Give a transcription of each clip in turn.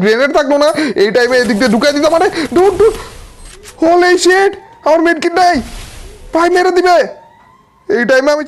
Grenade থাকলো না এই টাইমে এদিক দিয়ে ঢুকাই দিত মানে ডুড ডুড হোলি শিট আমার মেডকিট নাই ভাই মেরে দিবে এই টাইমে আমি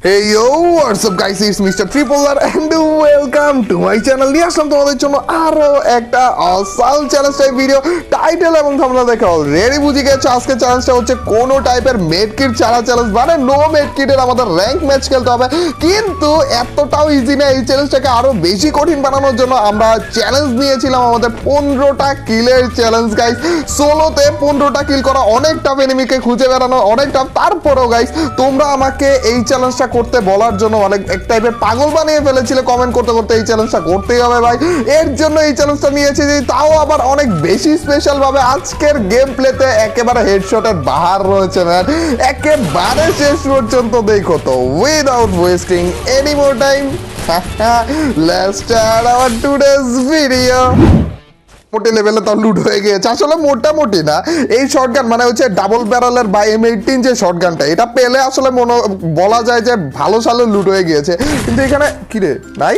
Hey yo, what's up guys, it's Mr. Tripler and welcome to my channel. নিয়ে আসলাম তোমাদের জন্য আরো একটা Oswal challenge type video. Title এবং থাম্বনেল দেখে অলরেডি বুঝে গেছো আজকে চ্যালেঞ্জটা হচ্ছে কোন টাইপের মেডকিট ছাড়া চ্যালেঞ্জ, মানে নো মেডকিটের আমাদের র্যাঙ্ক ম্যাচ খেলতে হবে। কিন্তু এতটাও ইজি না, এই চ্যালেঞ্জটাকে আরো বেশি কঠিন বানানোর জন্য আমরা চ্যালেঞ্জ নিয়েছিলাম আমাদের 15টা কিলের চ্যালেঞ্জ গাইস। সোলোতে 15টা কিল করা অনেক টাফ, এনিমিকে খুঁজে বেড়ানো অনেক টাফ। তারপরেও গাইস তোমরা আমাকে এই চ্যালেঞ্জটা করতে বলার জন্য অনেক এক টাইপের পাগল বানিয়ে ফেলেছিলে কমেন্ট করতে করতে। এই চ্যালেঞ্জটা করতেই হবে ভাই, এর জন্য এই চ্যালেঞ্জটা নিয়েছি, যে তাও আবার অনেক বেশি স্পেশাল ভাবে। আজকের গেম প্লেতে একেবারে হেডশটের বাহার রয়েছে ম্যান, একেবারে শেষ পর্যন্ত দেখো। তো without wasting any more time let's start our today's video. মোটি লেভেলে তাও লুট হয়ে গিয়েছে, আসলে মোটামুটি না। এই শটগান মানে হচ্ছে ডাবল ব্যারেলের বা M18 যে শটগানটা, এটা পেলে আসলে বলা যায় যে ভালো সালে লুট হয়ে গিয়েছে। কিন্তু এখানে কি রে নাই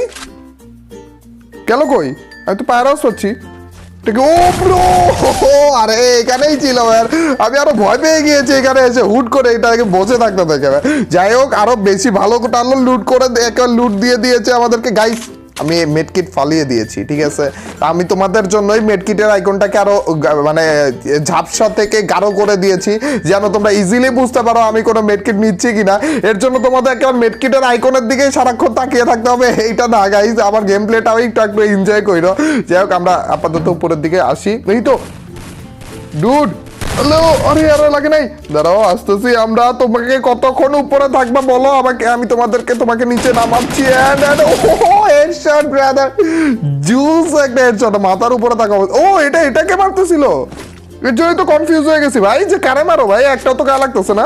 গেল কই? আমি তো পায়রাস পাচ্ছি। ও ব্রো, আরে এখানেই ছিল আর আমি আরো ভয় পেয়ে গিয়েছি এখানে এসে হুট করে এটাকে বসে থাকতে দেখে। যাই হোক আরো বেশি ভালো টানলো, লুট করে লুট দিয়ে দিয়েছে আমাদেরকে গাইস। আমি মেডকিট ফালিয়ে দিয়েছি, ঠিক আছে। আমি তোমাদের জন্যই মেডকিটের আইকনটাকে আরো মানে ঝাপসা থেকে গাঢ় করে দিয়েছি, যেন তোমরা ইজিলি বুঝতে পারো আমি কোনো মেডকিট নিচ্ছি কিনা। এর জন্য তোমাদের একেবারে মেডকিটের আইকনের দিকে সারাক্ষণ তাকিয়ে থাকতে হবে, এইটা না গাইজ। আমার গেম প্লেটাও একটু এনজয় করো। যাই হোক আমরা আপাতত উপরের দিকে আসি। এই তো ডুড, হ্যালো, আরে আরে লাগে নাই, দাঁড়াও আসতেছি আমরা। তোমাকে কতক্ষণ উপরে থাকবা বলো আমাকে, আমি তোমাকে নিচে নামাচ্ছি। হেডশট ব্রাদার, জুস একটা হেডশট, মাথার উপরে থাকা। ও এটাকে মারতেছিল, এর জন্যই তো কনফিউজ হয়ে গেছি ভাই, যে কারে মারো ভাই, একটাও তো গায়ে লাগতেছে না।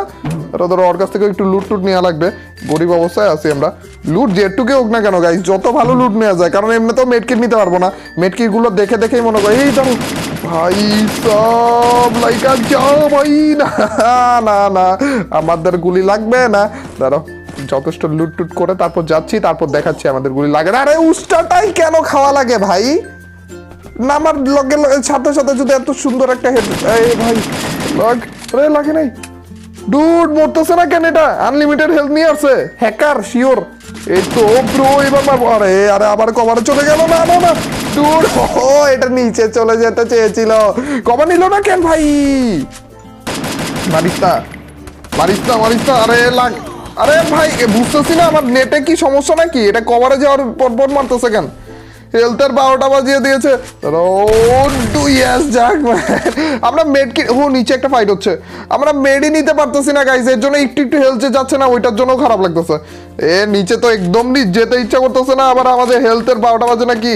ধরো ওর কাছ থেকে একটু লুট নেওয়া লাগবে, গরিব অবস্থায় আছি আমরা। লুট যেটুকু হোক না কেন গাইজ, যত ভালো লুট নেওয়া যায়, কারণ এমনি তো মেডকিট নিতে পারবো না। মেডকিট গুলো দেখেই মনে করি এই ধরো ভাই সব লাইকা যাও ভাই, না না না আমাদের গুলি লাগবে না। দাঁড়াও যথেষ্ট লুট করে তারপর যাচ্ছি, তারপর দেখাচ্ছি আমাদের গুলি লাগে না। আরে উস্টাটাই কেন খাওয়া লাগে ভাই? না আমার লগে সাথে সাথে যদি এত সুন্দর একটা হেড, ভাই লাগে নাই। ডুড মরতেছে না কেন? এটা আনলিমিটেড হেলথ নিয়ে আসছে, হ্যাকার শিওর। এই তো ব্রো এবার মারবো। আরে আবার কভারে চলে গেল। না না না ডুড, এটা নিচে চলে যেতে চেয়েছিল, কভার নিল না কেন ভাই? মারিস না। আরে ভাই বুঝতেছি না আমার নেটে কি সমস্যা নাকি, এটা কভারে যাওয়ার পর মারতেছে কেন? হেলথের 12টা বাজিয়ে দিয়েছে। আমরা মেডকিট, নিচে একটা ফাইট হচ্ছে, আমরা মেডই নিতে পারতেছি না গাইজ। এর জন্য একটু হেলথে যাচ্ছে না, ওইটার জন্য খারাপ লাগতেছে। নিচে তো একদম যেতে ইচ্ছা করতেছে না, আবার আমাদের হেলথের 12টা বাজে নাকি।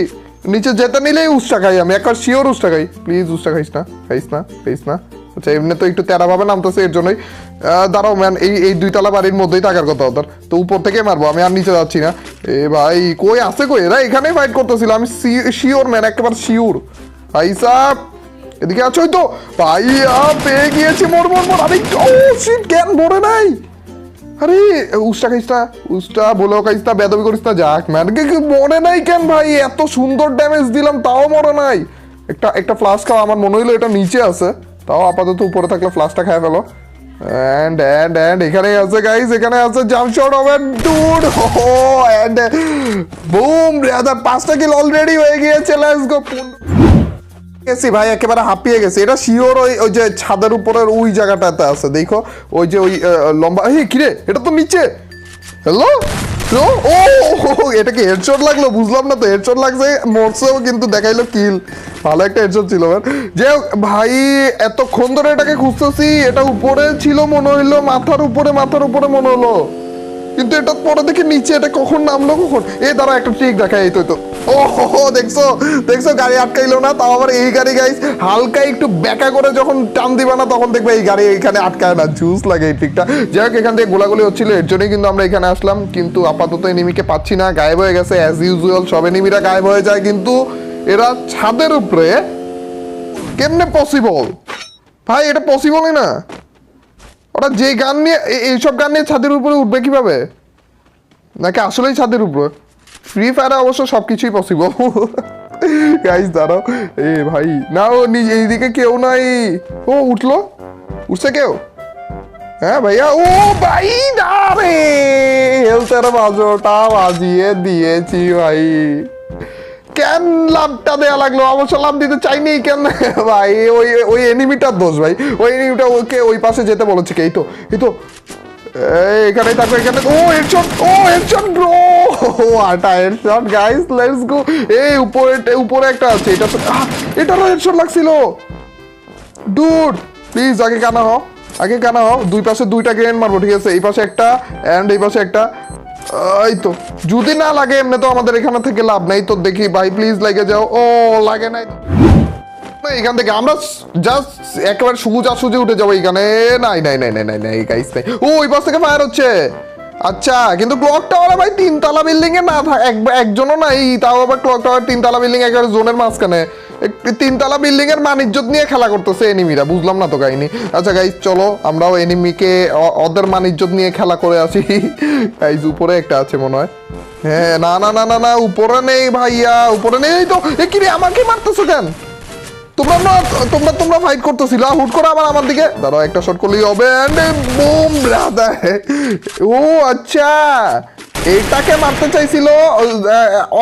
নিচে যেতে নিলেই উস্টা খাই আমি, একবার শিওর উস্টা খাই। প্লিজ উস্টা খাইস না। আচ্ছা এমনি তো একটু তেরা ভাবে নামতেছে, এর জন্যই। দাঁড়াও ম্যান, এই 2তলা বাড়ির মধ্যেই থাকার কথা ওদের, তো উপর থেকে মারবো আমি, আর নিচে যাচ্ছি না। ভাই কই আছে কই এরা? এখানেই ফাইট করতেছিল, আমি শিওর ম্যান, একেবারে শিওর। ভাই সাহ এদিকে আছো তো ভাই, পেয়ে গিয়েছি। মোর আরে শিট, জ্ঞান মরে নাই। আরে উস্টা খাইস না, উস্টা বলেও খাইস না, বেদবি করিস না। যাক ম্যান, মরে নাই কেন ভাই? এত সুন্দর ড্যামেজ দিলাম তাও মরে নাই। একটা ফ্লাশ খাওয়া, আমার মনে হইলো এটা নিচে আছে, তাও আপাতত উপরে থাকলে ফ্লাশটা খাই ফেলো। এন্ড এখানে আছে গাইস, এখানে আছে জাম্প শট হবে ডুড। এন্ড বুম ব্রাদার, 5টা কিল অলরেডি হয়ে গিয়েছে। লেটস গো গেছি ভাই, একেবারে হাঁপিয়ে গেছে। এটা শিওর ওই যে ছাদের উপরের ওই জায়গাটাতে আছে, দেখো ওই যে ওই লম্বা। কিরে এটা তো নিচে। হ্যালো এটা কি হেডশট লাগলো? বুঝলাম না তো, হেডশট লাগছে, মরছেও কিন্তু দেখাইলো কিল। ভালো একটা হেডশট ছিল যে ভাই। এতক্ষণ ধরে এটাকে খুঁজতেছি, এটা উপরে ছিল মনে হইলো, মাথার উপরে মনে হলো, কিন্তু এটা পরে দেখি নিচে। এটা কখন নামলো কখন? দাঁড়া একটা ট্রিক দেখা। এই তো দেখছো গাড়ি আটকাইলো না, তাও আবার এই গাড়ি গাইস হালকা একটু ব্যাকা করে যখন টান দিবা না, তখন দেখবে এই গাড়ি এখানে আটকায় না। জুস লাগে এই ট্রিকটা। যাই হোক এখান থেকে গোলাগুলি হচ্ছিল, এর জন্যই কিন্তু আমরা এখানে আসলাম। কিন্তু আপাতত এনিমিকে পাচ্ছি না, গায়েব হয়ে গেছে অ্যাজ ইউজুয়াল। সব এনিমিরা গায়েব হয়ে যায়, কিন্তু এরা ছাদের উপরে কেমনে পসিবল ভাই? এটা পসিবলই না। ওরা যে গান নিয়ে, এইসব গান নিয়ে ছাদের উপরে উঠবে কিভাবে? নাকি আসলেই ছাদের উপরে? ফ্রি ফায়ারে অবশ্য সবকিছুই পসিবল। গাইস দাঁড়াও, এ ভাই না, ও এইদিকে কেউ নাই। ও উঠলো, উঠছে কেউ? হ্যাঁ ভাইয়া, ও ভাই না রে, হেলথের বাজোটা বাজিয়ে দিয়েছি ভাই। কেন লাভটা দেয়া লাগলো? অবশ্য লাভ দিতে চাইনি কেন ভাই, ওই ওই এনিমিটার দোষ ভাই, ওই এনিমিটা ওকে ওই পাশে যেতে বলেছে। এই তো এই তো এখানেই থাকো, এখানে। ও হেডশট, ও হেডশট ব্রো, আটা হেডশট গাইস, লেটস গো। এই উপরে উপরে একটা আছে, এটা তো এটারও হেডশট লাগছিল। ডুড প্লিজ আগে কানা হও, আগে কানা হও। দুই পাশে দুইটা গ্রেনেড মারবো, ঠিক আছে? এই পাশে একটা এন্ড এই পাশে একটা। এই তো যদি না লাগে এমনি তো আমাদের এখানে থেকে লাভ নাই। তো দেখি ভাই প্লিজ লাগে যাও। ও লাগে নাই, এখান থেকে আমরা জাস্ট একেবারে সুজে উঠে যাবো এখানে। নাই নাই নাই নাই নাই নাই গাইস নাই। ও ওই পাশ থেকে ফায়ার হচ্ছে। আচ্ছা, কিন্তু ক্লক টাওয়ারে ভাই 3 তলা বিল্ডিং এ না একজনও নাই, তাও আবার ক্লক টাওয়ার 3 তলা বিল্ডিং একেবারে জোনের মাঝখানে। 3 তলা বিল্ডিং এর মান ইজ্জত নিয়ে খেলা করতেছে এনিমিরা, বুঝলাম না তো কাহিনী। আচ্ছা গাইস চলো আমরাও এনিমিকে ওদের মান ইজ্জত নিয়ে খেলা করে আসি। গাইস উপরে একটা আছে মনে হয়। হ্যাঁ না না না না না, উপরে নেই ভাইয়া, উপরে নেই। তো এ কি রে, আমাকে মারতেছো কেন? তোমরা ফাইট করতেছিল, হুট করে আবার আমার দিকে। দাঁড়াও, একটা শট করলেই হবে। Broom brother. ও আচ্ছা, এইটাকে মারতে চাইছিল,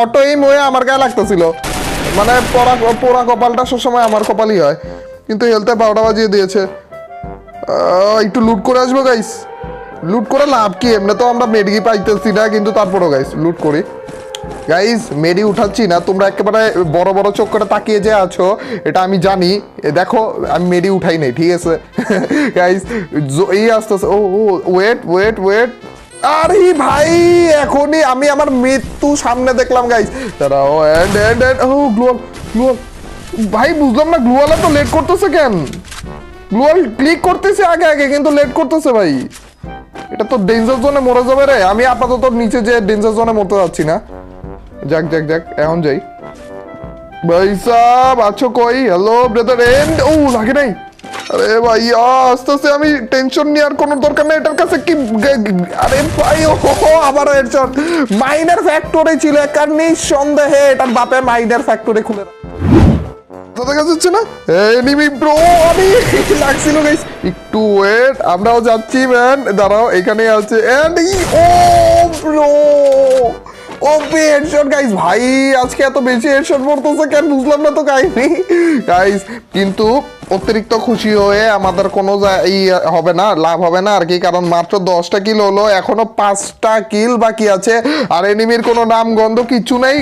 অটো এইম হয়ে আমার গায়ে লাগতেছিল। মানে পোড়া কপালটা সবসময় আমার কপালই হয়, কিন্তু হেলথে 12টা বাজিয়ে দিয়েছে। একটু লুট করে আসবো গাইস। লুট করে লাভ কি? এমনি তো আমরা মেডগি পাইতেছি না, কিন্তু তারপরও গাইস লুট করি। গাইস মেডি উঠাচ্ছি না, তোমরা একেবারে বড় বড় চোখ করে তাকিয়ে যে আছো এটা আমি জানি। দেখো আমি মেডি উঠাই নাই, ঠিক আছে? গাইস এই আসতেছে। ও ওয়েট ওয়েট ওয়েট, আরে ভাই এখনই আমি আমার মৃত্যু সামনে দেখলাম গাইস। দাঁড়াও, এন্ড এন্ড এন্ড। ও গ্লোয়াল গ্লোয়াল ভাই, বুঝলাম না গ্লোয়ালে তো লেট করতেছে কেন? গ্লোয়াল ক্লিক করতেছে আগে আগে, কিন্তু লেট করতেছে ভাই। এটা তো ডেঞ্জার জোনে মরে যাবে রে। আমি আপাতত নিচে যে ডেঞ্জার জোনে মরতে যাচ্ছি না। যাক যাক যাক, এখন যাই। ভাই সাব আছো কই? Hello brother. এন্ড ও লাগে নাই। আরে ভাই আস্তে আস্তে, আমি টেনশন নেওয়ার কোনো দরকার নেই। এটার কাছে কি? আরে ভাই ও আবার হেডশট। মাইনার ফ্যাক্টরি ছিল একার নিঃসন্দেহে, এটার বাপে মাইনার ফ্যাক্টরি খুলে দেখা যাচ্ছে না। এনিমি ব্রো, আমি লাগছিল গাইস। একটু ওয়েট, আমরাও যাচ্ছি ম্যান। দাঁড়াও, এখানে আছে। এন্ড ও ব্রো, ও হেডশট গাইস। ভাই আজকে এত বেশি হেডশট পড়তেছে কেন, বুঝলাম না তো কাহিনী গাইস। কিন্তু অতিরিক্ত খুশি হয়ে আমাদের কোনো হবে না, লাভ হবে না আর কি। কারণ মাত্র 10টা কিল হলো, এখনো 5টা কিল বাকি আছে। আর এনিমির কোনো নাম গন্ধ কিছু নেই।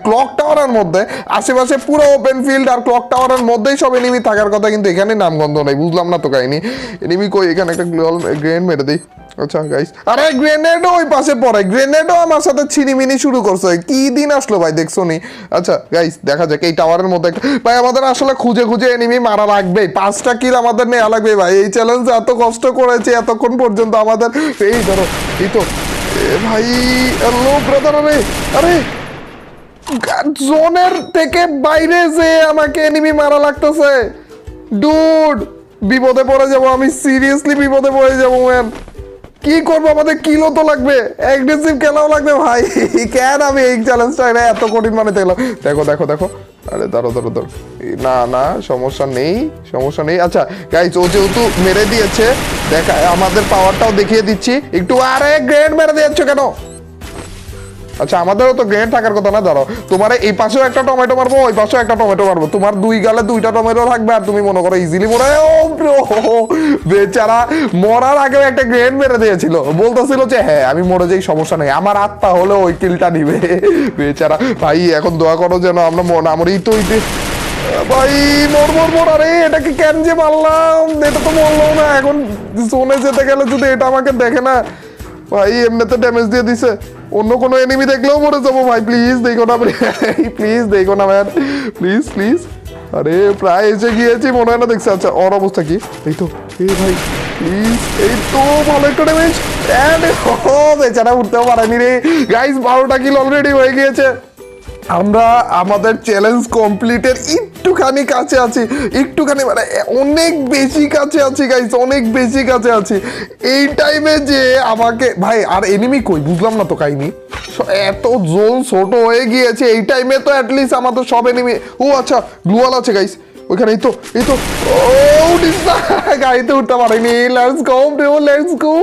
ক্লক টাওয়ারের মধ্যে আশেপাশে পুরো ওপেন ফিল্ড, আর ক্লক টাওয়ারের মধ্যেই সব এনিমি থাকার কথা, কিন্তু এখানে নাম গন্ধ নেই, বুঝলাম না তো কাহিনী। এনিমি কই? এখানে একটা গ্রেনেড মেরে দিই। আচ্ছা গাইস, আরে গ্রেনেডও ওই পাশে পড়ে, গ্রেনেডও আমার সাথে ছিনিমিনি শুরু করছে। কি দিন আসলো ভাই, দেখছো নি? আচ্ছা গাইস দেখা যাক, এই টাওয়ারের মধ্যে ভাই আমাদের আসলে খুঁজে খুঁজে এনিমি মারা লাগবে। 5টা কিল আমাদের নেওয়া লাগবে ভাই। এই চ্যালেঞ্জ এত কষ্ট করেছে এতক্ষণ পর্যন্ত আমাদের। এই ধরো, এই তো ভাই। হ্যালো ব্রাদার, আরে আরে জোনের থেকে বাইরে যে আমাকে এনিমি মারা লাগতেছে। ডুড বিপদে পড়ে যাবো আমি, সিরিয়াসলি বিপদে পড়ে যাবো ম্যান। কি করবো, আমাদের কিলো তো লাগবে, অ্যাগ্রেসিভ খেলাও লাগবে ভাই। কেন আমি এই চ্যালেঞ্জটা এত কঠিন মানে দেখলাম। দেখো দেখো দেখো, আরে ধরো ধরো ধরো। না না সমস্যা নেই, সমস্যা নেই। আচ্ছা গাইস, ও যেহেতু মেরে দিয়েছে, দেখা আমাদের পাওয়ারটাও দেখিয়ে দিচ্ছি একটু। আরে গ্রেনেড মেরে দিয়েছো কেন? আচ্ছা আমাদেরও তো গ্রেনেড থাকার কথা না। ধরো তোমার এই পাশেও একটা টমেটো মারবো, ওই পাশেও একটা টমেটো মারবো। তোমার 2 গালে 2টা টমেটো থাকবে, আর তুমি মনে করো ইজিলি মরে। ও বেচারা মরার আগেও একটা গ্রেনেড মেরে দিয়েছিল, বলতেছিল যে হ্যাঁ আমি মরে যাই, সমস্যা নেই, আমার আত্মা হলে ওই কিলটা নিবে। বেচারা ভাই, এখন দোয়া করো যেন আমরা না মরি। তো ভাই মর। আরে এটাকে কেন যে মারলাম? এটা তো মরলো না। এখন জোনে যেতে গেলে যদি এটা আমাকে দেখে না ভাই, এমনিতে ড্যামেজ দিয়ে দিছে। অন্য কোনো এনিমি দেখলেও মরে যাবো ভাই। প্লিজ দেখো না, প্লিজ দেখো না ম্যান, প্লিজ প্লিজ। আরে প্রায় এসে গিয়েছি মনে হয় না, দেখছে। আচ্ছা ওর অবস্থা কি? এই তো এই ভাই প্লিজ, এই তো ভালো একটা ড্যামেজ। বেচারা উঠতেও পারেনি রে গাইস। 12টা কিল অলরেডি হয়ে গিয়েছে। আমরা আমাদের চ্যালেঞ্জ কমপ্লিটের একটু একটুখানি কাছে আছি, একটুখানি মানে অনেক বেশি কাছে আছি গাইস, অনেক বেশি কাছে আছি। এই টাইমে যে আমাকে ভাই আর এনিমি কই বুঝলাম না তো কাহিনী, এত জোন ছোট হয়ে গিয়েছে এই টাইমে তো অ্যাটলিস্ট আমাদের সব এনিমি। ও আচ্ছা গ্লুয়াল আছে গাইস ওইখানে, এই তো ও গাড়িতে উঠতে পারিনি। Let's go bro, let's go.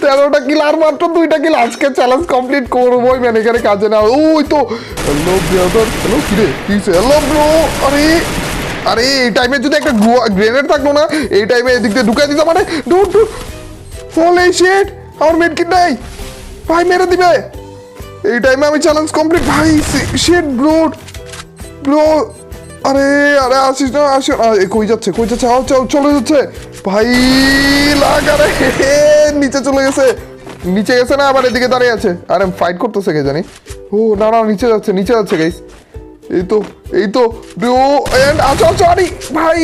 13টা কিল আর মাত্র 2টা কিল, আজকে চ্যালেঞ্জ কমপ্লিট করবোই ম্যান, এখানে কাজে না। ওই তো হ্যালো ব্রাদার, হ্যালো কি রে হ্যালো ব্রো। আরে আরে এই টাইমে যদি একটা গ্রেনেড থাকলো না, এই টাইমে এদিক দিয়ে ঢুকাই দিতাম মানে ডুট ডুট। হোলি শিট, আমার মেডকিট নাই ভাই, মেরে দিবে। এই টাইমে আমি চ্যালেঞ্জ কমপ্লিট ভাই। শিট ব্রো ব্রো, আরে আরে আসিস না, আসিস কই যাচ্ছে চলে যাচ্ছে ভাই। লাগ, আরে নিচে চলে গেছে, নিচে গেছে না, আবার এদিকে দাঁড়িয়ে আছে। আরে ফাইট করতেছে কে জানি। ও না না, নিচে যাচ্ছে গাইস। এই তো ব্রো এন্ড আচ্ছা আরে ভাই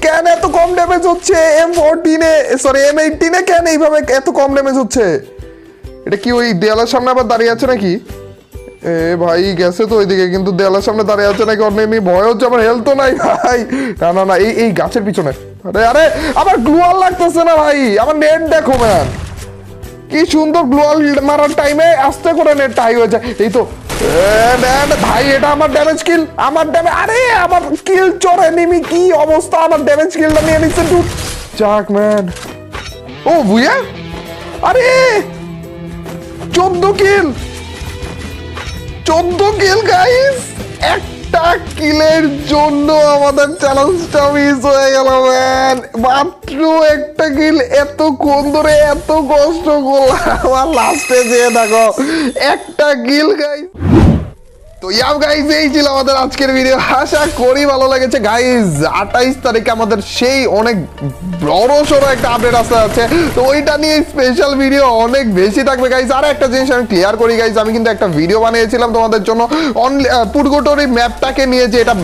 কেন এত কম ড্যামেজ হচ্ছে M14 এ, সরি M18 এ কেন এইভাবে এত কম ড্যামেজ হচ্ছে? এটা কি ওই দেয়ালের সামনে আবার দাঁড়িয়ে আছে নাকি? এ ভাই গেছে তো ওইদিকে, কিন্তু দেয়ালের সামনে দাঁড়িয়ে আছে নাকি অনেক ভয় হচ্ছে। আমার হেলথ তো নাই ভাই। না না এই গাছের পিছনে। আরে আরে আমার গ্লুয়াল লাগতেছে না ভাই, আমার নেট দেখো ম্যান, কি সুন্দর গ্লুয়াল মারার টাইমে আস্তে করে নেটটা হাই হয়ে যায়। এই তো ভাই এটা আমার ড্যামেজ কিল, আমার ড্যামেজ, আরে আমার কিল চড়ে নিমি, কি অবস্থা, আমার ড্যামেজ কিলটা নিয়ে নিচ্ছে টু যাক ম্যান। ও বুয়া, আরে 14 কিল গাইস, একটা কিলের জন্য আমাদের চ্যালেঞ্জটা মিস হয়ে গেল ম্যান। মাত্র একটা কিল, এতক্ষণ ধরে এত কষ্ট করলাম, আমার লাস্টে যেয়ে দেখো একটা কিল গাইস। তো গাইজ এই ছিল আমাদের আজকের ভিডিও, আশা করি ভালো লেগেছে গাইজ। 28 তারিখে আমাদের সেই অনেক বড় সড়ো একটা আপডেট আসতে যাচ্ছে, তো ওইটা নিয়ে স্পেশাল ভিডিও অনেক বেশি থাকবে গাইজ। আর একটা জিনিস আমি ক্লিয়ার করি গাইজ, আমি কিন্তু একটা ভিডিও বানিয়েছিলাম তোমাদের জন্য অনলি পুরগোটরি ম্যাপটাকে নিয়ে, যে এটা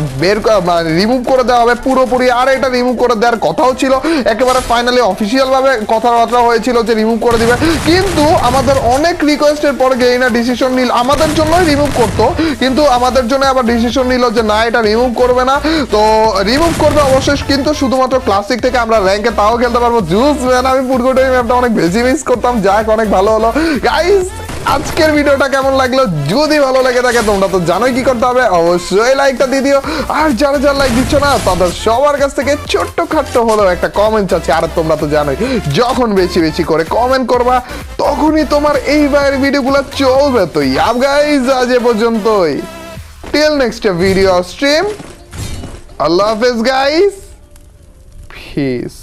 রিমুভ করে দেওয়া হবে পুরোপুরি, আর এটা রিমুভ করে দেওয়ার কথাও ছিল একেবারে ফাইনালি অফিসিয়াল ভাবে কথাবার্তা হয়েছিল যে রিমুভ করে দিবে, কিন্তু আমাদের অনেক রিকোয়েস্টের পর গেইনা ডিসিশন নিল আমাদের জন্যই রিমুভ করতো, কিন্তু আমাদের জন্য আবার ডিসিশন নিল যে না এটা রিমুভ করবে না। তো রিমুভ করবে অবশ্যই, কিন্তু শুধুমাত্র ক্লাসিক থেকে আমরা র্যাঙ্কে তাও খেলতে পারবো। জুস ম্যান, আমি পুরগোটরি ম্যাপটা অনেক বেশি মিস করতাম, যাক অনেক ভালো হলো গাইস। আজকের ভিডিওটা কেমন লাগলো, যদি ভালো লেগে থাকে তোমরা তো জানোই কি করতে হবে, অবশ্যই লাইকটা দিয়ে দিও। আর যারা যারা লাইক দিচ্ছ না তাদের সবার কাছ থেকে ছোট্ট খাট্ট হলেও একটা কমেন্ট আছে, আর তোমরা তো জানোই যখন বেশি বেশি করে কমেন্ট করবা তখনই তোমার এই বাইরের ভিডিওগুলো চলবে। তো গাইস আজ এ পর্যন্তই, till next video stream, Allah Hafiz guys, peace.